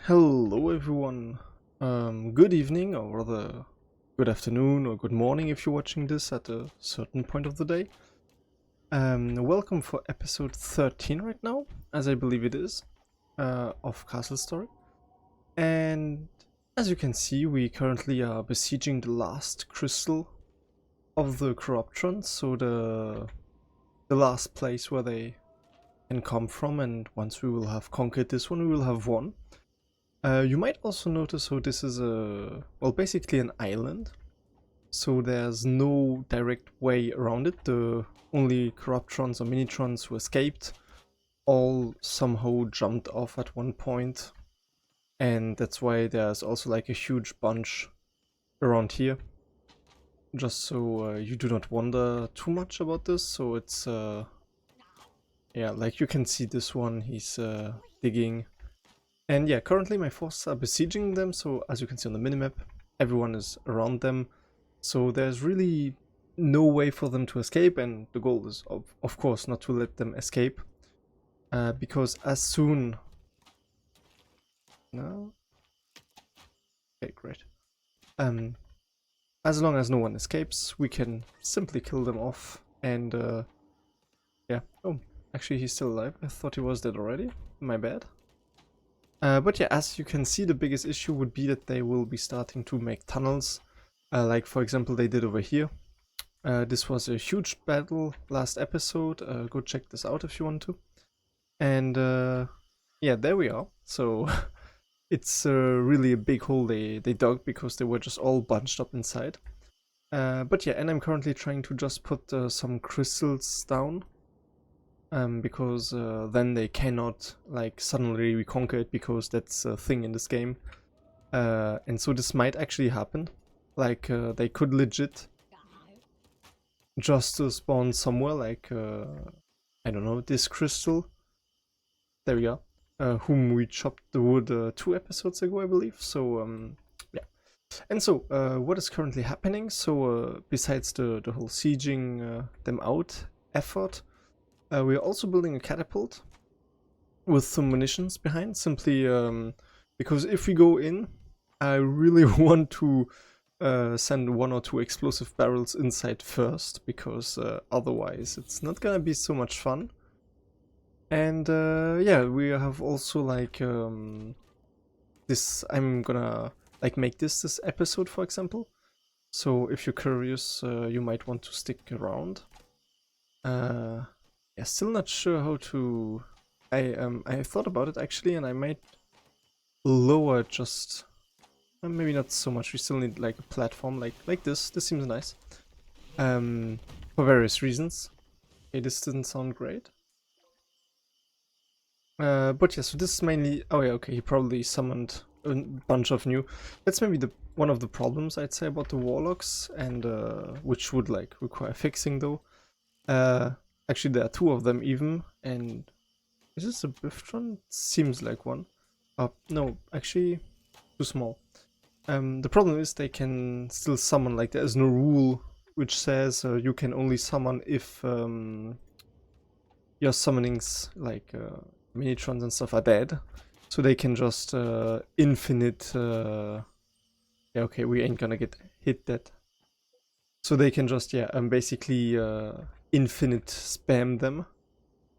Hello everyone, good evening, or rather good afternoon or good morning if you're watching this at a certain point of the day. Welcome for episode 13 right now, as I believe it is, of Castle Story. And as you can see, we currently are besieging the last crystal of the Corruptrons, so the last place where they can come from, and once we will have conquered this one, we will have won. You might also notice how this is basically an island. So there's no direct way around it. The only Corruptrons or Minitrons who escaped all somehow jumped off at one point. And that's why there's also like a huge bunch around here. Just so you do not wonder too much about this. So it's, yeah, like you can see this one, he's digging. And yeah, currently my forces are besieging them, so as you can see on the minimap, everyone is around them. So there's really no way for them to escape, and the goal is, of course, not to let them escape. Because as soon... No? Okay, great. As long as no one escapes, we can simply kill them off, and yeah. Oh, actually he's still alive. I thought he was dead already. My bad. But yeah, as you can see, the biggest issue would be that they will be starting to make tunnels, like for example they did over here. This was a huge battle last episode, go check this out if you want to. And yeah, there we are. So it's really a big hole they dug because they were just all bunched up inside. But yeah, and I'm currently trying to just put some crystals down. Because then they cannot like suddenly reconquer it, because that's a thing in this game. And so this might actually happen. Like they could legit just spawn somewhere like, I don't know, this crystal. There we are. Whom we chopped the wood 2 episodes ago, I believe. So yeah. And so what is currently happening? So besides the whole sieging them out effort, we are also building a catapult with some munitions behind, simply because if we go in, I really want to send 1 or 2 explosive barrels inside first, because otherwise it's not gonna be so much fun. And yeah, we have also like this, I'm gonna like make this episode, for example. So if you're curious, you might want to stick around. Yeah, still not sure how to... I thought about it actually, and I might lower just... maybe not so much, we still need like a platform like this. This seems nice. For various reasons. Okay, this didn't sound great. But yeah, so this is mainly... Oh yeah, okay, he probably summoned a bunch of new... That's maybe one of the problems, I'd say, about the Warlocks, and which would like require fixing though. Actually, there are 2 of them even, and is this a Bricktrons? Seems like one. No, actually, too small. The problem is they can still summon, like there is no rule which says you can only summon if your summonings, like Minitrons and stuff, are dead. So they can just infinite... yeah, okay, we ain't gonna get hit that. So they can just, yeah, basically infinite spam them.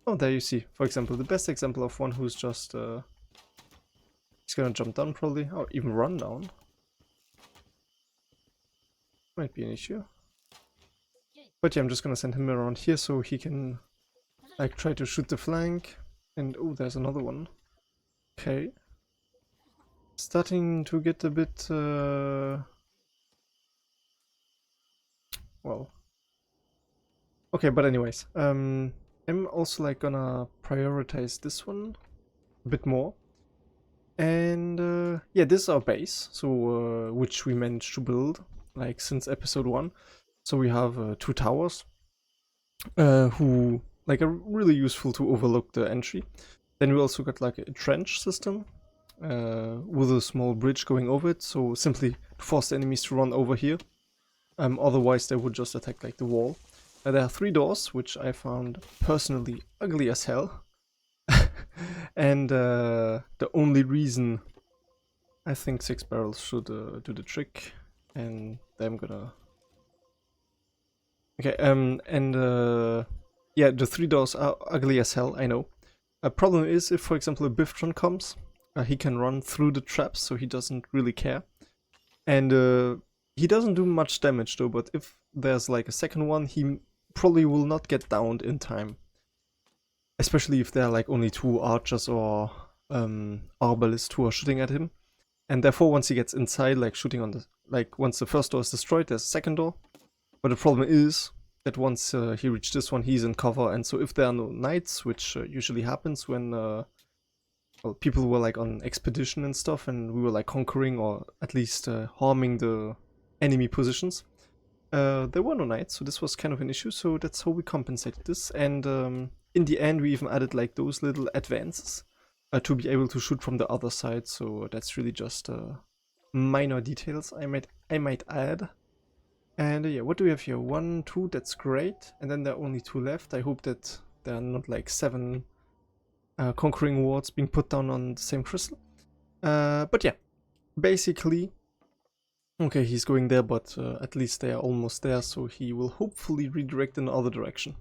Oh, there you see, for example, the best example of one who's just... he's gonna jump down probably, or even run down. Might be an issue. But yeah, I'm just gonna send him around here so he can like try to shoot the flank. And oh, there's another one. Okay. Starting to get a bit... well... Okay, but anyways, I'm also like gonna prioritize this one a bit more. And yeah, this is our base, so which we managed to build like since episode 1. So we have 2 towers who like are really useful to overlook the entry. Then we also got like a trench system with a small bridge going over it, so simply force the enemies to run over here. Otherwise they would just attack like the wall. There are 3 doors, which I found personally ugly as hell. And the only reason I think 6 barrels should do the trick, and I'm gonna... Okay, yeah, the 3 doors are ugly as hell, I know. A problem is if, for example, a Bricktron comes, he can run through the traps, so he doesn't really care. And he doesn't do much damage though, but if there's like a second one, he probably will not get downed in time. Especially if there are like only 2 archers or arbalists who are shooting at him. And therefore, once he gets inside, like shooting on the... Like, once the first door is destroyed, there's a second door. But the problem is that once he reaches this one, he's in cover. And so if there are no knights, which usually happens when well, people were like on expedition and stuff, and we were like conquering or at least harming the enemy positions, there were no knights, so this was kind of an issue. So that's how we compensated this. And in the end, we even added like those little advances to be able to shoot from the other side. So that's really just minor details I might add. And yeah, what do we have here? 1, 2, that's great. And then there are only 2 left. I hope that there are not like 7 conquering wards being put down on the same crystal. But yeah, basically, okay, he's going there, but at least they are almost there, so he will hopefully redirect in the other direction.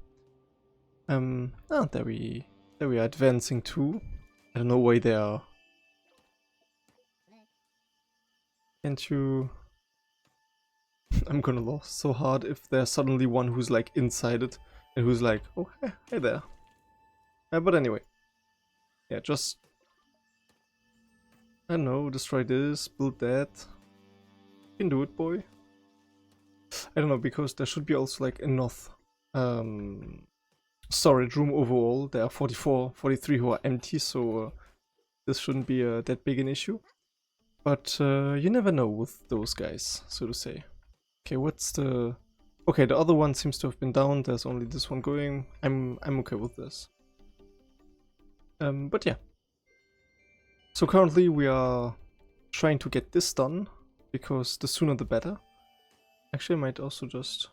There we are advancing too. I don't know why they are. Can't you... I'm gonna laugh so hard if there's suddenly one who's like inside it and who's like, oh, hey there. But anyway, yeah, just, I don't know, destroy this, build that. You can do it, boy. I don't know, because there should be also like enough storage room overall. There are 44, 43 who are empty, so this shouldn't be that big an issue. But you never know with those guys, so to say. Okay, what's the... Okay, the other one seems to have been down. There's only this one going. I'm okay with this. But yeah. So currently we are trying to get this done, because the sooner the better. Actually, I might also just...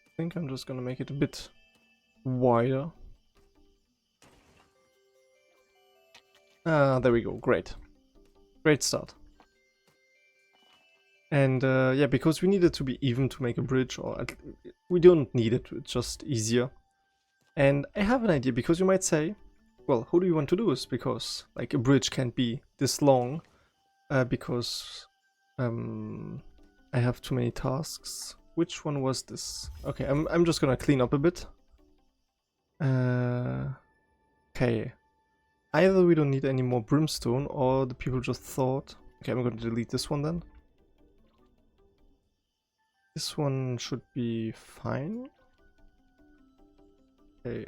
I think I'm just gonna make it a bit wider. There we go. Great. Great start. And yeah, because we need it to be even to make a bridge, or we don't need it, it's just easier. And I have an idea, because you might say, well, how do you want to do this? Because like a bridge can't be this long, because I have too many tasks. Which one was this? Okay, I'm just gonna clean up a bit. Okay. Either we don't need any more brimstone, or the people just thought... Okay, I'm gonna delete this one then. This one should be fine. Okay,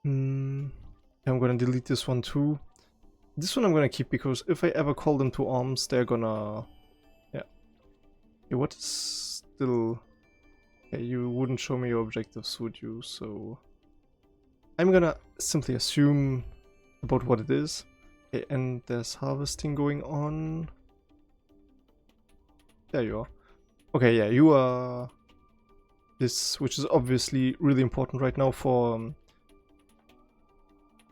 I'm gonna delete this one too. This one I'm gonna keep, because if I ever call them to arms, they're gonna... Yeah. Okay, what is still... Okay, you wouldn't show me your objectives, would you? So... I'm gonna simply assume about what it is. Okay, and there's harvesting going on. There you are. Okay, yeah, you are this, which is obviously really important right now for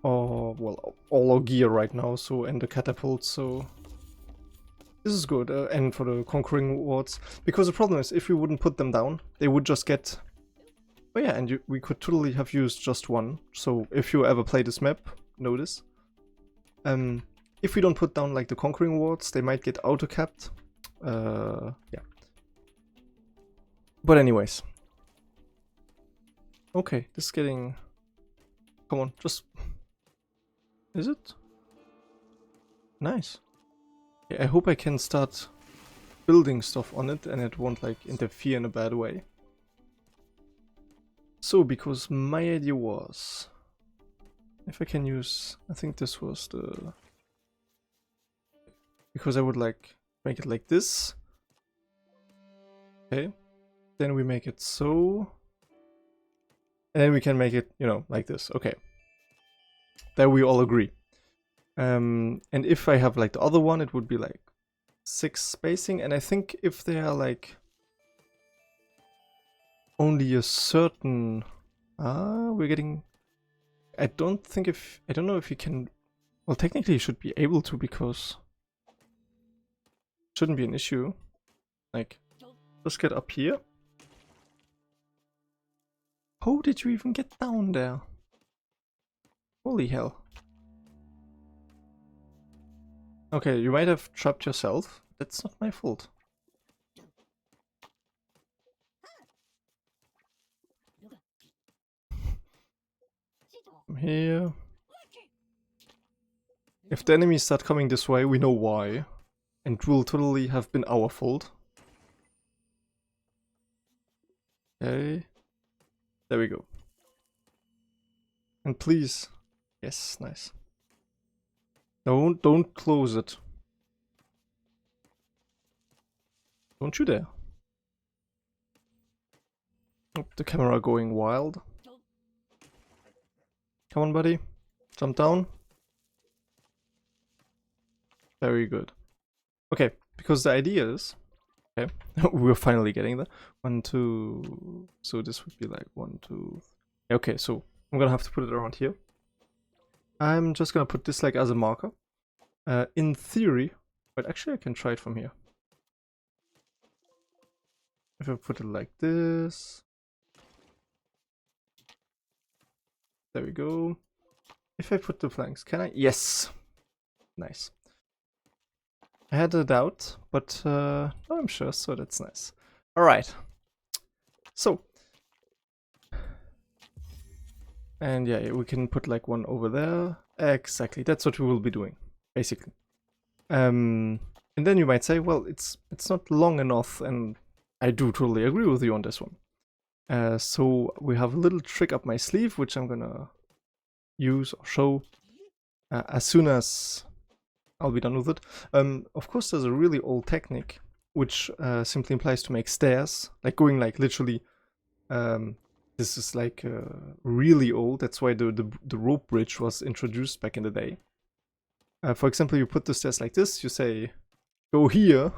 well, all our gear right now, so, and the catapult, so this is good. And for the conquering wards, because the problem is, if we wouldn't put them down, they would just get... Oh yeah, and we could totally have used just one, so if you ever play this map, know this. If we don't put down like the conquering wards, they might get auto-capped. Yeah. But anyways. Okay, this is getting... Come on, just... Is it? Nice. Yeah, I hope I can start building stuff on it and it won't like interfere in a bad way. So, because my idea was... If I can use... I think this was the... Because I would like... Make it like this. Okay. Then we make it so. And then we can make it, you know, like this. Okay. There we all agree. And if I have like the other one, it would be like 6 spacing. And I think if they are like only a certain... we're getting... I don't know if you can Well, technically you should be able to, because it shouldn't be an issue. Like, just get up here. How did you even get down there? Holy hell. Okay, you might have trapped yourself. That's not my fault. From here. If the enemies start coming this way, we know why. And it will totally have been our fault. Okay. There we go. And please. Yes, nice. Don't close it. Don't you dare. Oh, the camera going wild. Come on, buddy. Jump down. Very good. Okay, because the idea is... Okay, we're finally getting there. 1, 2... So this would be like 1, 2... Okay, so I'm gonna have to put it around here. I'm just gonna put this like as a marker. In theory... But actually I can try it from here. If I put it like this... There we go. If I put the flanks, can I? Yes! Nice. I had a doubt, but no, I'm sure, so that's nice. Alright. So. And yeah, we can put like one over there. Exactly, that's what we will be doing, basically. And then you might say, well, it's not long enough, and I do totally agree with you on this one. So we have a little trick up my sleeve, which I'm gonna use or show as soon as I'll be done with it. Of course, there's a really old technique, which simply implies to make stairs, like going like literally. This is like really old. That's why the rope bridge was introduced back in the day. For example, you put the stairs like this. You say, "Go here,"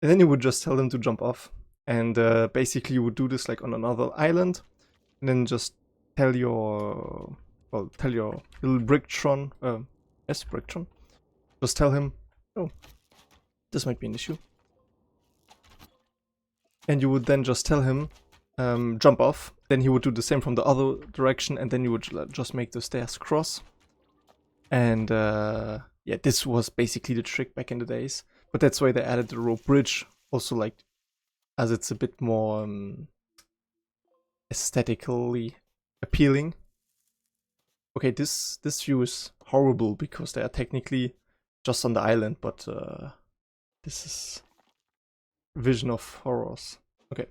and then you would just tell them to jump off. And basically, you would do this like on another island, and then just tell your little Bricktron, yes, Bricktron. Just tell him, oh, this might be an issue. And you would then just tell him, jump off. Then he would do the same from the other direction, and then you would just make the stairs cross. And yeah, this was basically the trick back in the days. But that's why they added the rope bridge, also like, as it's a bit more aesthetically appealing. Okay, this view is horrible because they are technically just on the island, but this is vision of horrors. Okay,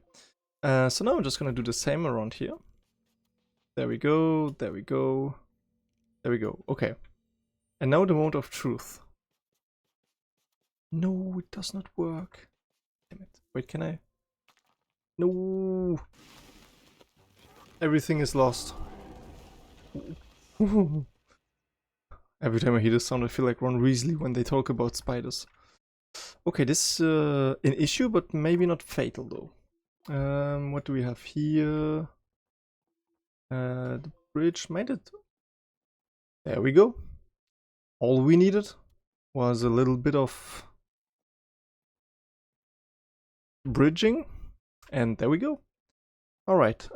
so now I'm just gonna do the same around here. There we go, there we go, there we go. Okay, and now the moment of truth. No, it does not work. Damn it. Wait, can I? No. Everything is lost. Every time I hear this sound, I feel like Ron Weasley when they talk about spiders. Okay, this is an issue, but maybe not fatal though. What do we have here? The bridge made it. There we go. All we needed was a little bit of bridging, and there we go. All right.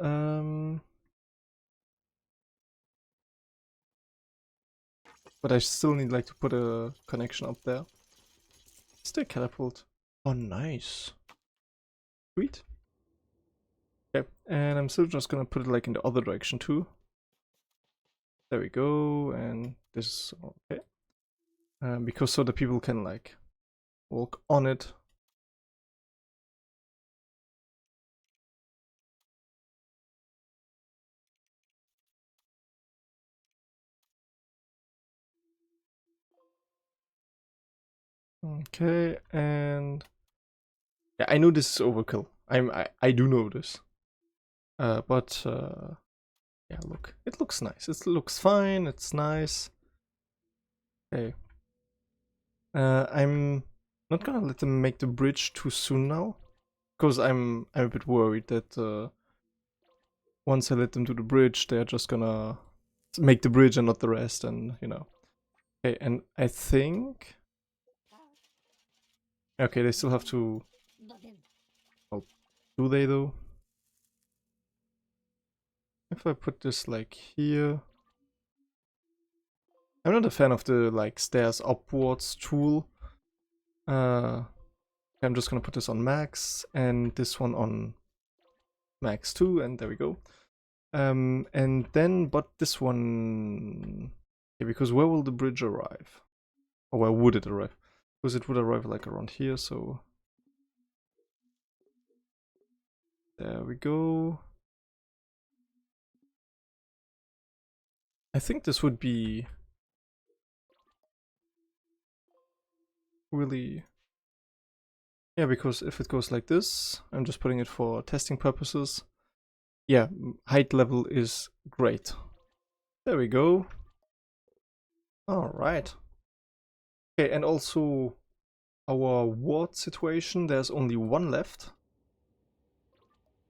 But I still need like to put a connection up there. Is there a catapult? Oh, nice. Sweet. Okay, and I'm still just gonna put it like in the other direction too. There we go, and this is okay. Because so the people can like walk on it. Okay, and yeah, I know this is overkill. I do know this. But yeah, look, it looks nice. It looks fine. It's nice. Okay. I'm not gonna let them make the bridge too soon now, because I'm a bit worried that once I let them do the bridge, they're just gonna make the bridge and not the rest, and you know. Okay, and I think... Okay, they still have to... Well, do they though? If I put this like here... I'm not a fan of the like stairs upwards tool. I'm just gonna put this on max and this one on max too, and there we go. And then, but this one... Okay, because where will the bridge arrive? Or where would it arrive? Because it would arrive like around here, so... There we go. I think this would be... really... Yeah, because if it goes like this, I'm just putting it for testing purposes. Yeah, height level is great. There we go. Alright. Okay, and also our ward situation, there's only one left.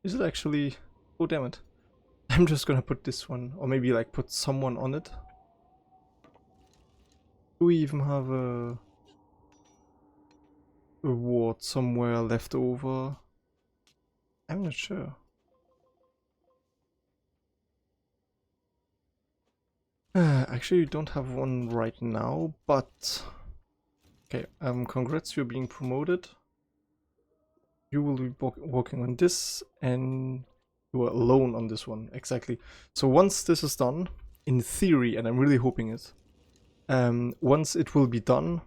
Is it actually... Oh damn it. I'm just gonna put this one, or maybe like put someone on it. Do we even have a ward somewhere left over? I'm not sure. Actually, you don't have one right now, but... Okay, congrats, you're being promoted. You will be working on this, and you are alone on this one, exactly. So once this is done, in theory, and I'm really hoping it, once it will be done,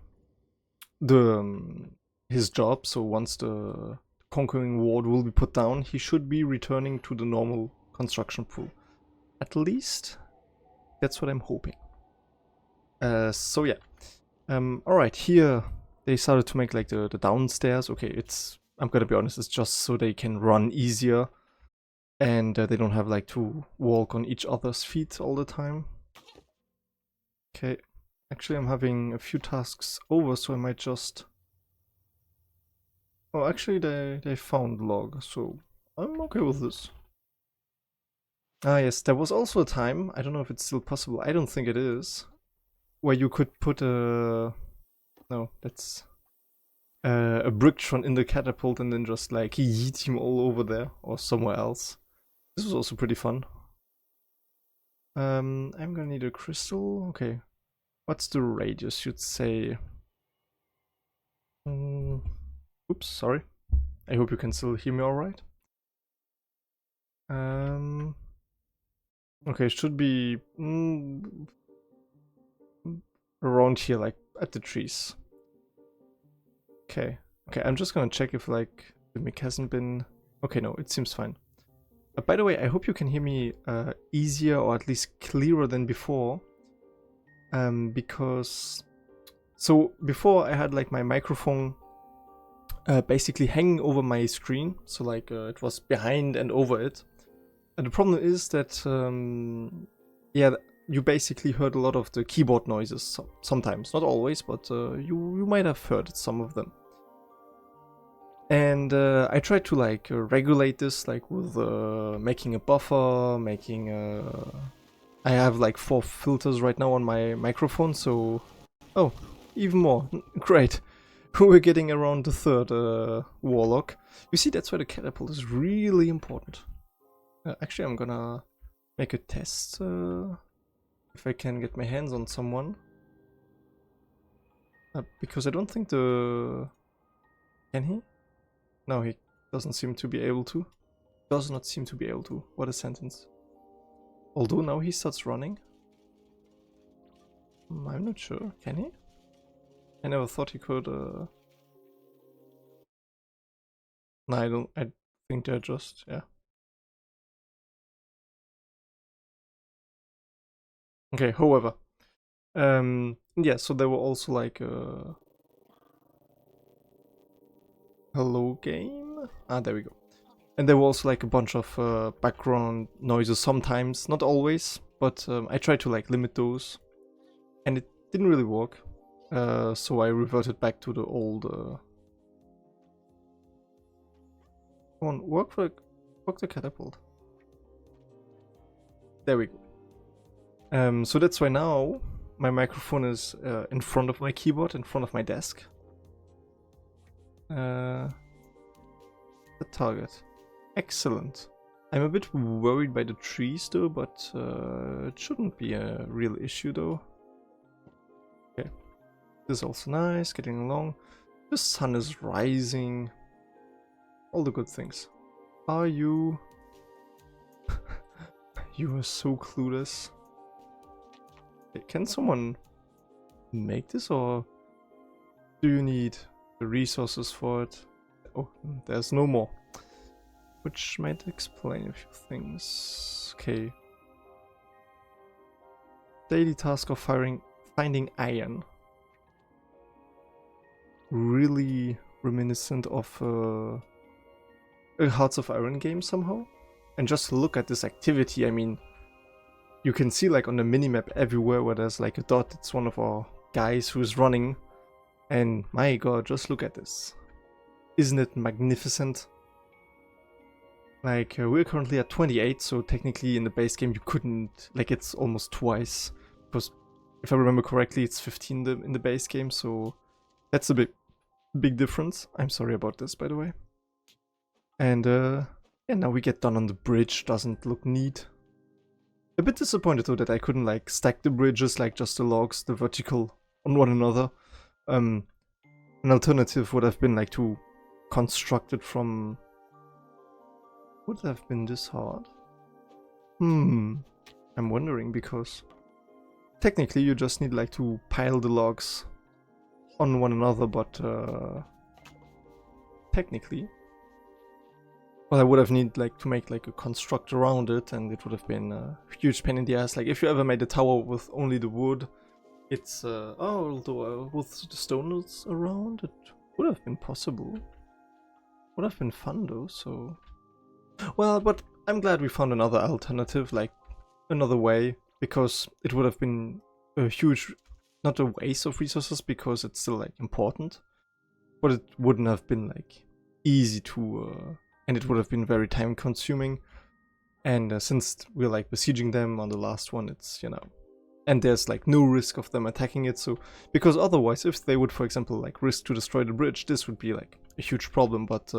his job, so once the conquering ward will be put down, he should be returning to the normal construction pool. At least, that's what I'm hoping. So yeah. Alright, here they started to make like the downstairs. Okay, it's, I'm gonna be honest, it's just so they can run easier and they don't have like to walk on each other's feet all the time. Okay, actually I'm having a few tasks over, so I might just... Oh, actually they found log, so I'm okay with this. Ah yes, there was also a time, I don't know if it's still possible, I don't think it is, where you could put a... No, that's... a Bricktron in the Catapult and then just like yeet him all over there or somewhere else. This was also pretty fun. I'm gonna need a crystal. Okay. What's the radius? You'd say... Oops, sorry. I hope you can still hear me alright. Okay, it should be around here, like at the trees. Okay. Okay, I'm just gonna check if like the mic hasn't been... Okay, no, it seems fine. By the way, I hope you can hear me easier or at least clearer than before. Because... So, before I had like my microphone basically hanging over my screen. So like it was behind and over it. And the problem is that, yeah, you basically heard a lot of the keyboard noises sometimes. Not always, but you might have heard some of them. And I tried to like regulate this, like with making a buffer, making I have like 4 filters right now on my microphone, so... Oh, even more. Great. We're getting around the 3rd warlock. You see, that's why the catapult is really important. Actually, I'm gonna make a test if I can get my hands on someone. Because I don't think the... Can he? No, he doesn't seem to be able to. Does not seem to be able to. What a sentence. Although now he starts running. I'm not sure. Can he? I never thought he could. No, I don't. I think they're just... Yeah. Okay, however. Yeah, so there were also like hello game? Ah, there we go. And there was like a bunch of background noises sometimes, not always, but I tried to like limit those. And it didn't really work. So I reverted back to the old... Come on, work the catapult. There we go. So that's why now my microphone is in front of my keyboard, in front of my desk. The target. Excellent. I'm a bit worried by the trees though, but it shouldn't be a real issue though. Okay. This is also nice, getting along. The sun is rising. All the good things. Are you... You are so clueless. Okay, can someone make this, or do you need the resources for it? Oh, there's no more. Which might explain a few things. Okay. Daily task of finding iron. Really reminiscent of a Hearts of Iron game somehow. And just look at this activity, I mean, you can see like on the minimap everywhere where there's like a dot, it's one of our guys who's running. And my god, just look at this. Isn't it magnificent? Like, we're currently at 28, so technically in the base game you couldn't, like it's almost twice. Because if I remember correctly, it's 15 in the base game, so that's a big difference. I'm sorry about this, by the way. And yeah, now we get done on the bridge, doesn't look neat. A bit disappointed though that I couldn't like stack the bridges like just the logs, the vertical on one another. An alternative would have been like to construct it from... Would it have been this hard? I'm wondering, because technically you just need like to pile the logs on one another, but technically, well, I would have needed like to make like a construct around it, and it would have been a huge pain in the ass. Like if you ever made a tower with only the wood, it's although with the stones around, it would have been possible. Would have been fun though. So, well, but I'm glad we found another alternative, like another way, because it would have been a huge, not a waste of resources, because it's still like important, but it wouldn't have been like easy to. And it would have been very time consuming, and since we're like besieging them on the last one, it's, you know, and there's like no risk of them attacking it, so, because otherwise if they would, for example, like risk to destroy the bridge, this would be like a huge problem, but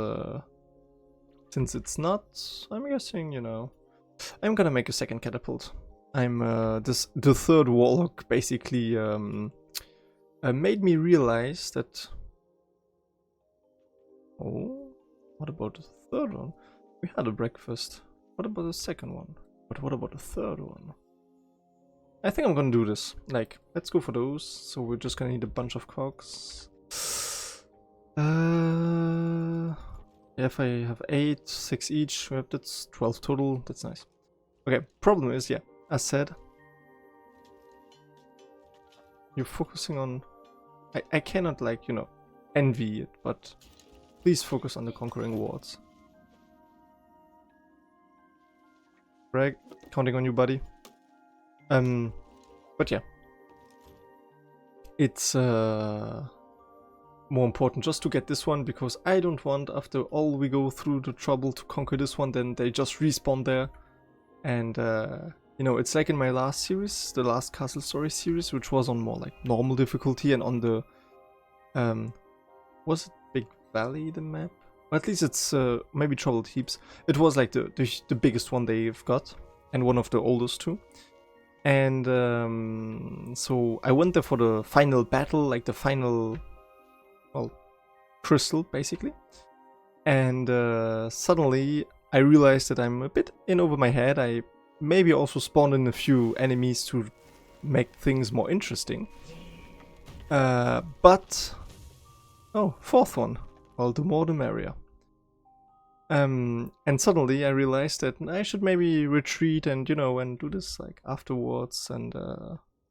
since it's not, I'm guessing, you know, I'm gonna make a second catapult. I'm the third warlock basically made me realize that, oh, what about the third one? We had a breakfast. What about the second one? But what about the third one? I think I'm gonna do this. Like, let's go for those. So we're just gonna need a bunch of cogs. Yeah, if I have 8, 6 each, that's 12 total. That's nice. Okay, problem is, yeah, as said, you're focusing on... I cannot, like, you know, envy it, but please focus on the conquering wards. Greg, counting on you, buddy. But yeah, it's more important just to get this one, because I don't want, after all we go through the trouble to conquer this one, then they just respawn there. And you know, it's like in my last series, the last Castle Story series, which was on more like normal difficulty, and on the was it Big Valley, the map? Or at least it's maybe Troubled Heaps. It was like the biggest one they've got, and one of the oldest too. And so I went there for the final battle, like the final, well, crystal basically. And suddenly I realized that I'm a bit in over my head. I maybe also spawned in a few enemies to make things more interesting. But oh, fourth one. Well, the more the merrier. And suddenly I realized that I should maybe retreat and, you know, and do this like afterwards, and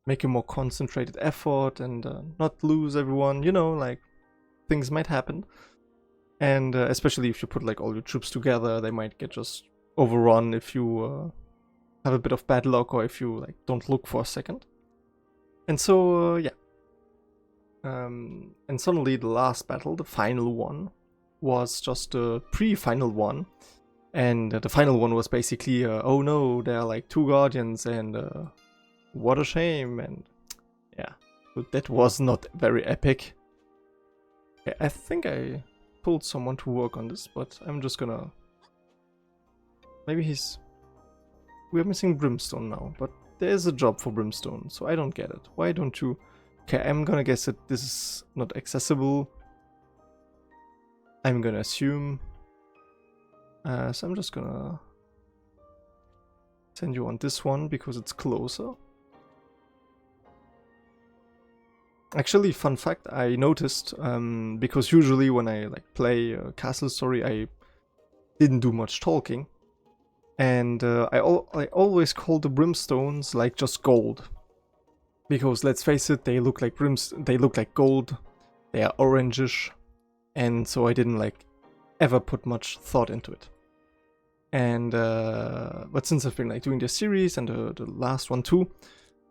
make a more concentrated effort, and not lose everyone, you know, like things might happen. And especially if you put like all your troops together, they might get just overrun if you have a bit of bad luck, or if you like don't look for a second. And so yeah. And suddenly the last battle, the final one, was just a pre-final one, and the final one was basically oh no, there are like 2 guardians, and what a shame. And Yeah, so that was not very epic. Okay, I think I told someone to work on this, but I'm just gonna... Maybe he's... We're missing Brimstone now, but there's a job for Brimstone, so I don't get it. Why don't you... Okay, I'm gonna guess that this is not accessible. I'm gonna assume. So I'm just gonna send you on this one because it's closer. Actually, fun fact, I noticed, because usually when I play Castle Story, I didn't do much talking. And I always call the Brimstones like just gold. Because let's face it, they look like they look like gold. They are orangish. And so I didn't ever put much thought into it. And but since I've been doing this series and the last one too,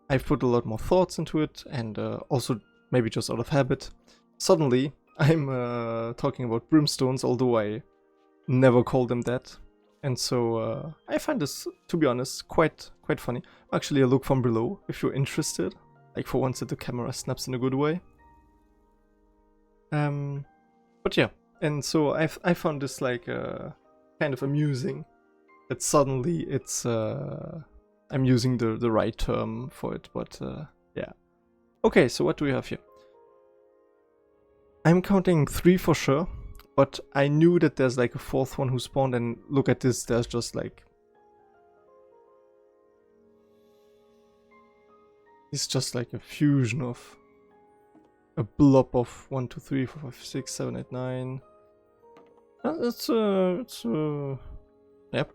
I've put a lot more thoughts into it, and also maybe just out of habit, suddenly I'm talking about Brimstones, although I never call them that. And so I find this, to be honest, quite funny. Actually, a look from below if you're interested. For once that the camera snaps in a good way. But yeah, and so I found this kind of amusing that suddenly it's I'm using the right term for it, but yeah. Okay, so what do we have here? I'm counting 3 for sure, but I knew that there's a 4th one who spawned, and look at this, there's just it's just a fusion of a blob of 1, 2, 3, 4, 5, 6, 7, 8, 9. It's yep.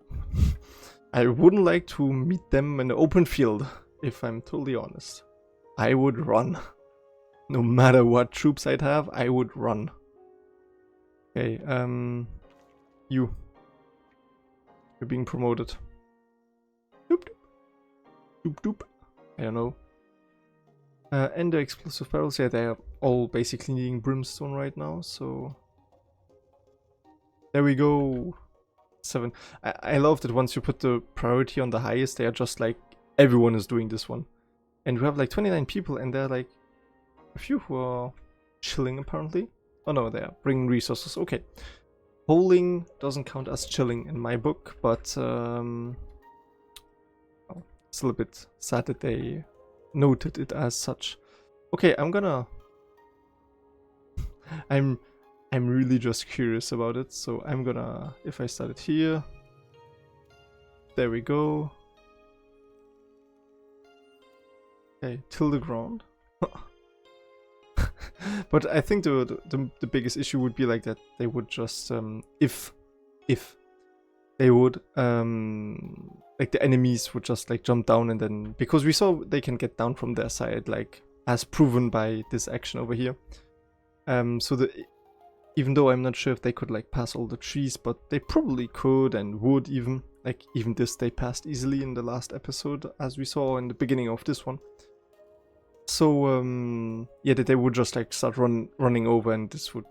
I wouldn't like to meet them in the open field, if I'm totally honest. I would run. No matter what troops I'd have, I would run. Okay, you're being promoted. Doop doop. Doop doop. I don't know. And the explosive barrels, yeah, they're all basically needing Brimstone right now, so... There we go. 7. I love that once you put the priority on the highest, they are just everyone is doing this one. And we have 29 people, and there are a few who are chilling apparently. Oh no, they are bringing resources. Okay. Bowling doesn't count as chilling in my book, but oh, still a bit sad that they noted it as such. Okay, I'm gonna... I'm really just curious about it, so I'm gonna... If I start it here... There we go. Okay, till the ground. But I think the biggest issue would be that they would just... If they would... the enemies would just jump down, and then... Because we saw they can get down from their side, as proven by this action over here. So even though I'm not sure if they could pass all the trees, but they probably could and would even. Even this they passed easily in the last episode, as we saw in the beginning of this one. So yeah, that they would just start running over, and this would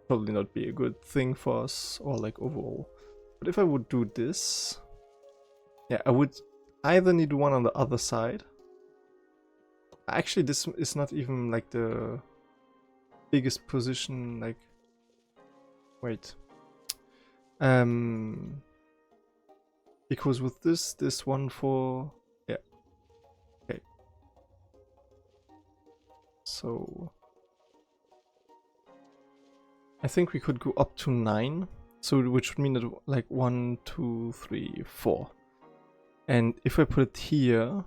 probably not be a good thing for us, or overall. But if I would do this, yeah, I would either need one on the other side. Actually, this is not even the biggest position, wait. Because with this one for... Yeah. Okay. So... I think we could go up to 9. So, which would mean that 1, 2, 3, 4. And if I put it here...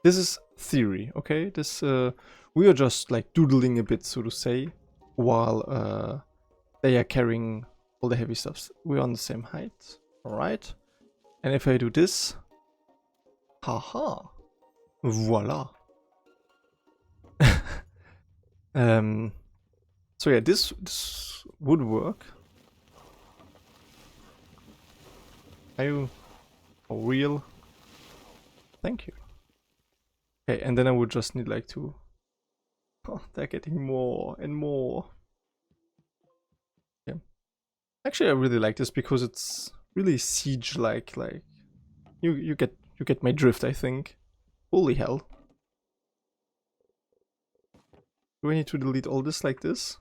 This is theory, okay? This, we are just doodling a bit, so to say, while they are carrying all the heavy stuffs. We're on the same height, alright? And if I do this, haha, voila. So yeah, this would work. Are you for real? Thank you. Okay, and then I would just need to... Oh, they're getting more and more. Yeah. Actually, I really like this because it's really siege-like. You get my drift, I think. Holy hell. Do I need to delete all this like this?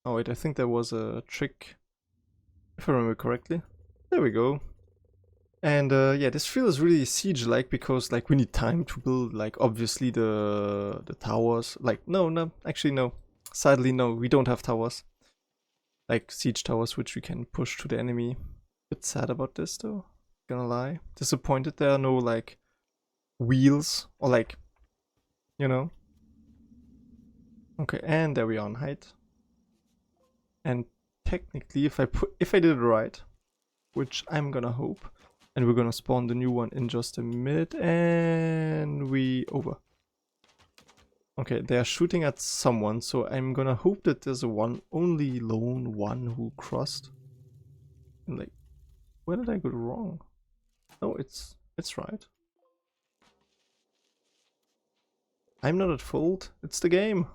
Oh wait, I think there was a trick, if I remember correctly. There we go. And yeah, this feels really siege-like because like we need time to build like obviously the towers. Like no, actually no. Sadly no, we don't have towers. Like siege towers which we can push to the enemy. Bit sad about this though, gonna lie. Disappointed there are no like wheels or like, you know. Okay, and there we are on height. And technically if I did it right, which I'm gonna hope, and we're gonna spawn the new one in just a minute, and we over. Okay, they are shooting at someone, so I'm gonna hope that there's a only lone one who crossed. And like, where did I go wrong? No, it's right. I'm not at fault. It's the game.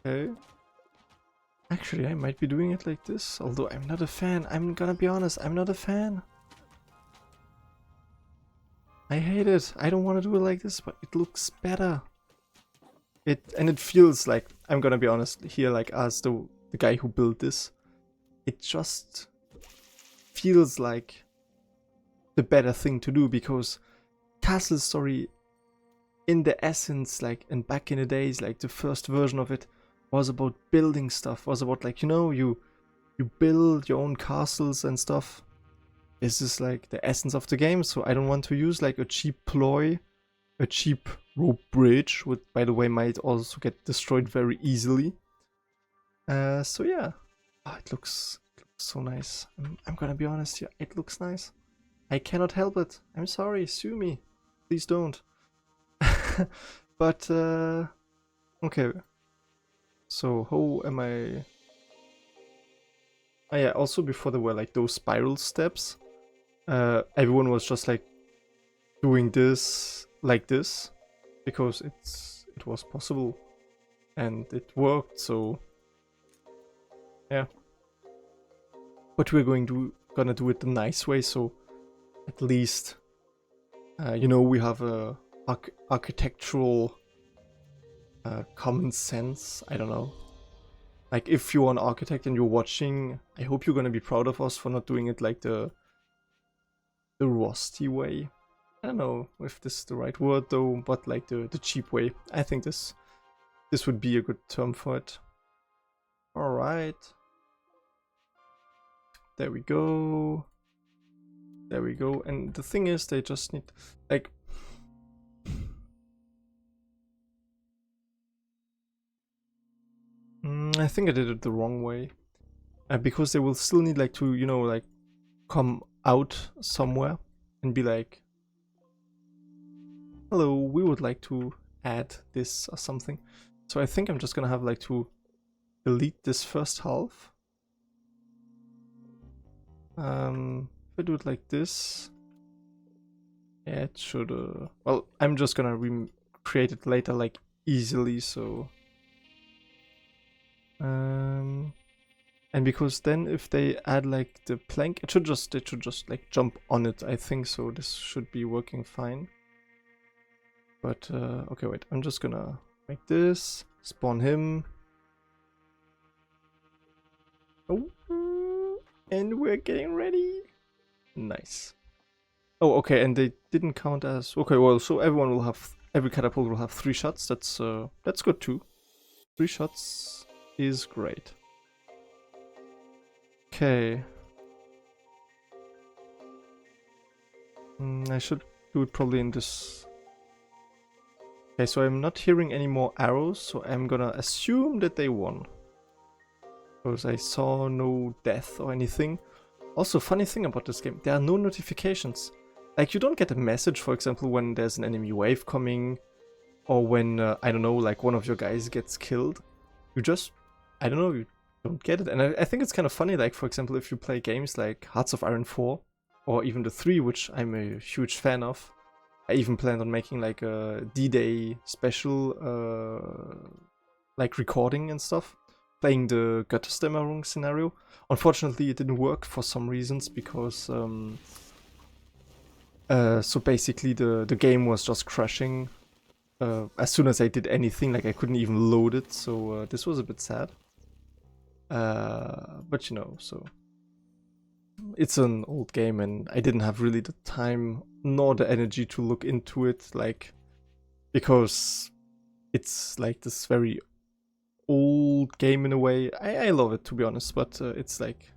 Okay. Actually, I might be doing it like this, although I'm not a fan. I'm gonna be honest, I'm not a fan. I hate it. I don't want to do it like this, but it looks better. It feels like, I'm gonna be honest here, like as the guy who built this, it just feels like the better thing to do, because Castle Story in the essence, like, and back in the days, like the first version of it was about building stuff, was about like, you know, you build your own castles and stuff. This is like the essence of the game, so I don't want to use like a cheap ploy, a cheap rope bridge, which by the way might also get destroyed very easily. So yeah, oh, it looks so nice. I'm gonna be honest here, it looks nice. I cannot help it. I'm sorry, sue me. Please don't. But okay. So how am I? Oh yeah, also before there were like those spiral steps, everyone was just like doing this like this because it was possible and it worked, so yeah. But we're gonna do it the nice way, so at least you know, we have a architectural common sense. I don't know. Like, if you're an architect and you're watching, I hope you're gonna be proud of us for not doing it like the rusty way. I don't know if this is the right word though, but like the cheap way. I think this would be a good term for it. Alright. There we go. There we go. And the thing is, they just need, like, I think I did it the wrong way. Because they will still need like to, you know, like come out somewhere and be like, hello, we would like to add this or something. So I think I'm just gonna have like to delete this first half. If I do it like this, yeah, it should, well, I'm just gonna create it later like easily, so and because then if they add like the plank, it should just like jump on it, I think, so this should be working fine. But okay, wait, I'm just gonna make this, spawn him. Oh, and we're getting ready. Nice. Oh, okay, and they didn't count as, okay, well, so every catapult will have 3 shots. That's good too. 3 shots is great. Okay. I should do it probably in this. Okay, so I'm not hearing any more arrows, so I'm gonna assume that they won. Because I saw no death or anything. Also, funny thing about this game, there are no notifications. Like, you don't get a message, for example, when there's an enemy wave coming, or when, I don't know, like one of your guys gets killed. You just, I don't know, you don't get it. And I think it's kind of funny, like, for example, if you play games like Hearts of Iron 4, or even the 3, which I'm a huge fan of. I even planned on making like a D-Day special, like recording and stuff, playing the Götterdämmerung scenario. Unfortunately, it didn't work for some reasons, because So basically the game was just crashing as soon as I did anything, like I couldn't even load it, so this was a bit sad. But you know, so it's an old game and I didn't have really the time nor the energy to look into it, like, because it's like this very old game in a way. I love it, to be honest, but it's like,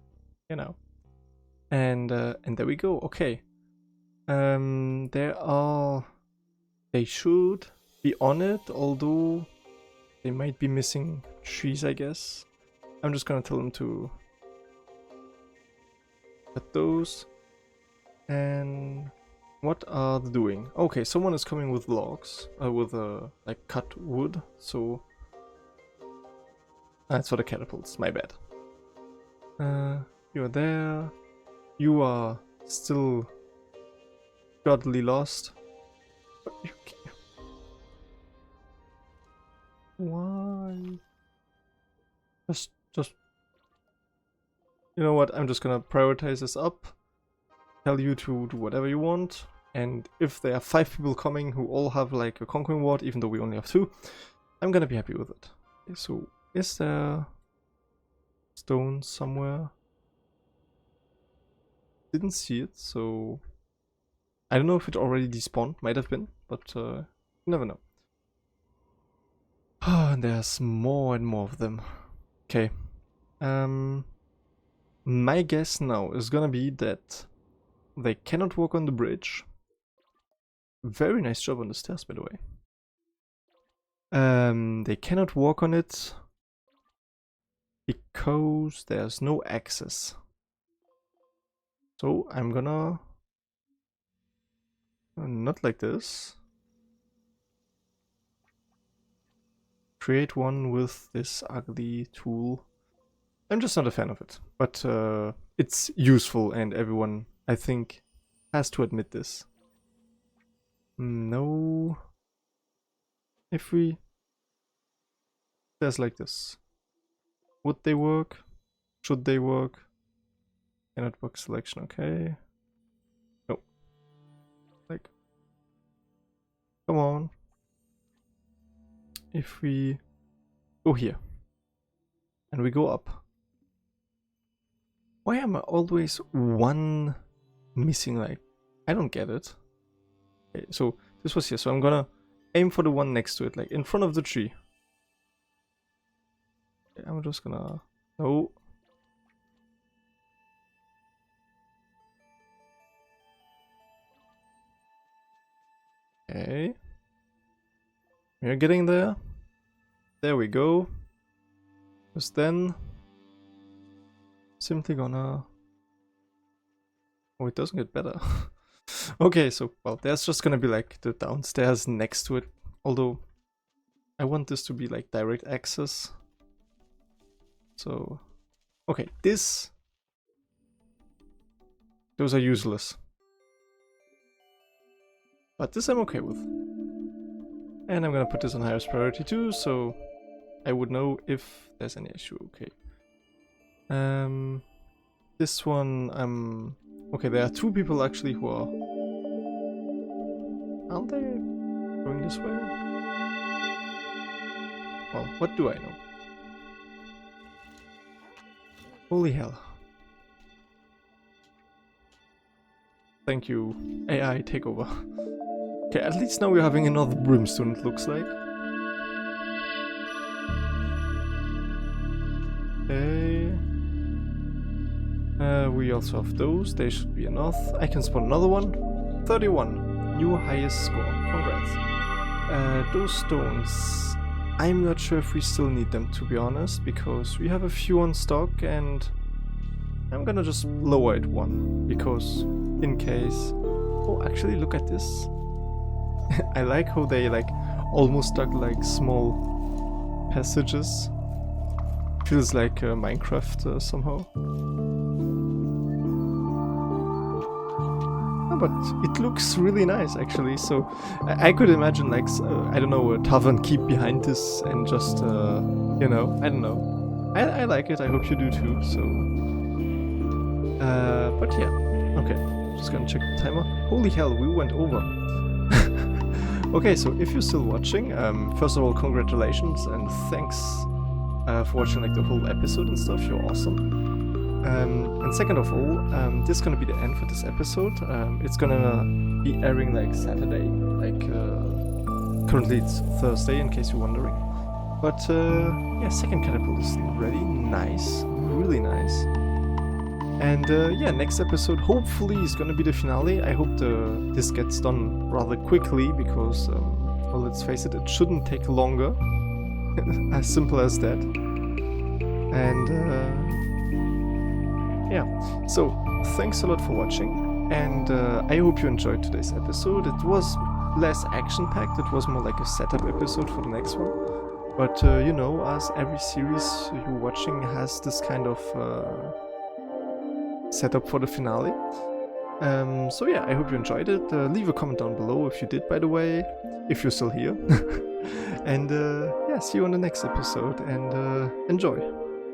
you know. And there we go. Okay. They should be on it, although they might be missing trees, I guess. I'm just gonna tell them to cut those. And what are they doing? Okay, someone is coming with logs, with like cut wood, so that's for the catapults, my bad. You're there. You are still godly lost. But you can't. Why? Just. You know what? I'm just gonna prioritize this up. Tell you to do whatever you want. And if there are 5 people coming who all have like a conquering ward, even though we only have 2, I'm gonna be happy with it. Okay, so is there stone somewhere? Didn't see it, so I don't know if it already despawned. Might have been, but you never know. And there's more and more of them. Okay. My guess now is gonna be that they cannot walk on the bridge. Very nice job on the stairs, by the way. They cannot walk on it because there's no access. So I'm gonna not like this. Create one with this ugly tool. I'm just not a fan of it, but it's useful and everyone, I think, has to admit this. No. If we... There's like this. Would they work? Should they work? Cannot work selection, okay. No. Like... Come on. If we go here. And we go up. Why am I always one missing? Like, I don't get it. Okay, so this was here, so I'm gonna aim for the one next to it, like in front of the tree. Okay, I'm just gonna... No. Okay. We're getting there. There we go. Just then... Simply gonna... Oh, it doesn't get better. Okay, so, well, there's just gonna be like the downstairs next to it. Although, I want this to be like direct access. So, okay, this... Those are useless. But this I'm okay with. And I'm gonna put this on highest priority too, so I would know if there's any issue. Okay. This one, okay, there are 2 people actually who are... Aren't they going this way? Well, what do I know? Holy hell. Thank you, AI takeover. Okay, at least now we're having another brimstone, it looks like. Okay. We also have those, they should be enough. I can spawn another one. 31, new highest score, congrats. Those stones, I'm not sure if we still need them, to be honest, because we have a few on stock and I'm gonna just lower it 1, because in case... Oh, actually look at this. I like how they like almost dug like small passages. Feels like Minecraft somehow. But it looks really nice actually, so I could imagine like, I don't know, a tavern keep behind this and just, you know, I don't know. I like it, I hope you do too, so... but yeah, okay. just gonna check the timer. Holy hell, we went over. Okay, so if you're still watching, first of all, congratulations and thanks for watching like the whole episode and stuff. You're awesome. And second of all, this is gonna be the end for this episode. It's gonna be airing like Saturday, like currently it's Thursday in case you're wondering. But yeah, second Catapult is ready. Nice, really nice. And yeah, next episode hopefully is gonna be the finale. I hope this gets done rather quickly because, well, let's face it, it shouldn't take longer. As simple as that. And yeah, so thanks a lot for watching, and I hope you enjoyed today's episode. It was less action-packed, it was more like a setup episode for the next one. But you know, as every series you're watching has this kind of setup for the finale. So yeah, I hope you enjoyed it. Leave a comment down below if you did, by the way, if you're still here. And yeah, see you on the next episode, and enjoy.